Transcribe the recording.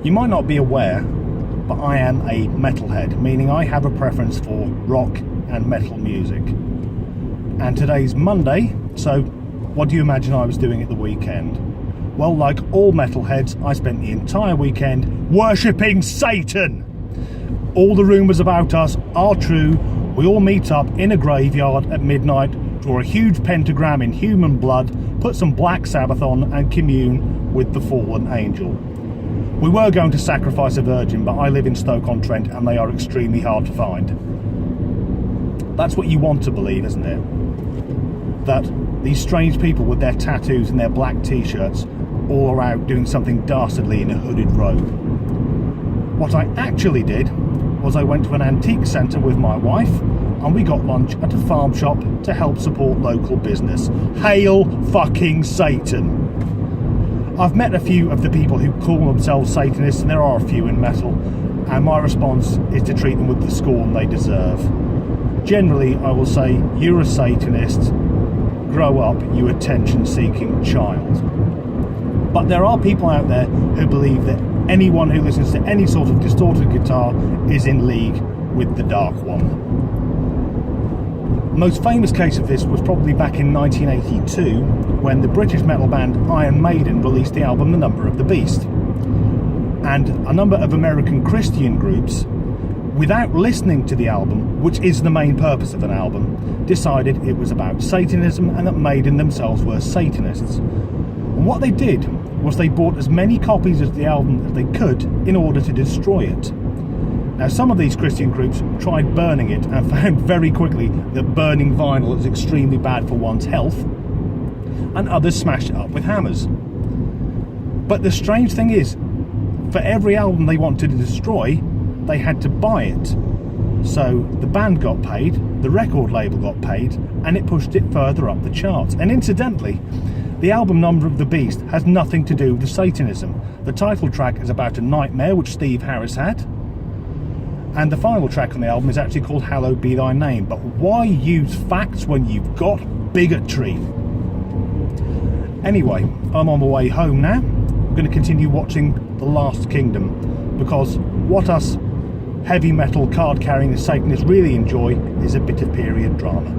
You might not be aware, but I am a metalhead, meaning I have a preference for rock and metal music. And today's Monday, so what do you imagine I was doing at the weekend? Well, like all metalheads, I spent the entire weekend worshipping Satan. All the rumours about us are true. We all meet up in a graveyard at midnight, draw a huge pentagram in human blood, put some Black Sabbath on and commune with the fallen angel. We were going to sacrifice a virgin, but I live in Stoke-on-Trent and they are extremely hard to find. That's what you want to believe, isn't it? That these strange people with their tattoos and their black t-shirts all are out doing something dastardly in a hooded robe. What I actually did was I went to an antique centre with my wife and we got lunch at a farm shop to help support local business. Hail fucking Satan! I've met a few of the people who call themselves Satanists, and there are a few in metal, and my response is to treat them with the scorn they deserve. Generally, I will say, you're a Satanist, grow up, you attention-seeking child. But there are people out there who believe that anyone who listens to any sort of distorted guitar is in league with the Dark One. The most famous case of this was probably back in 1982 when the British metal band Iron Maiden released the album The Number of the Beast. And a number of American Christian groups, without listening to the album, which is the main purpose of an album, decided it was about Satanism and that Maiden themselves were Satanists. And what they did was they bought as many copies of the album as they could in order to destroy it. Now, some of these Christian groups tried burning it and found very quickly that burning vinyl is extremely bad for one's health, and others smashed it up with hammers. But the strange thing is, for every album they wanted to destroy, they had to buy it. So the band got paid, the record label got paid, and it pushed it further up the charts. And incidentally, the album Number of the Beast has nothing to do with Satanism. The title track is about a nightmare which Steve Harris had, and the final track on the album is actually called Hallowed Be Thy Name. But why use facts when you've got bigotry? Anyway, I'm on the way home now. I'm going to continue watching The Last Kingdom, because what us heavy metal card carrying Satanists really enjoy is a bit of period drama.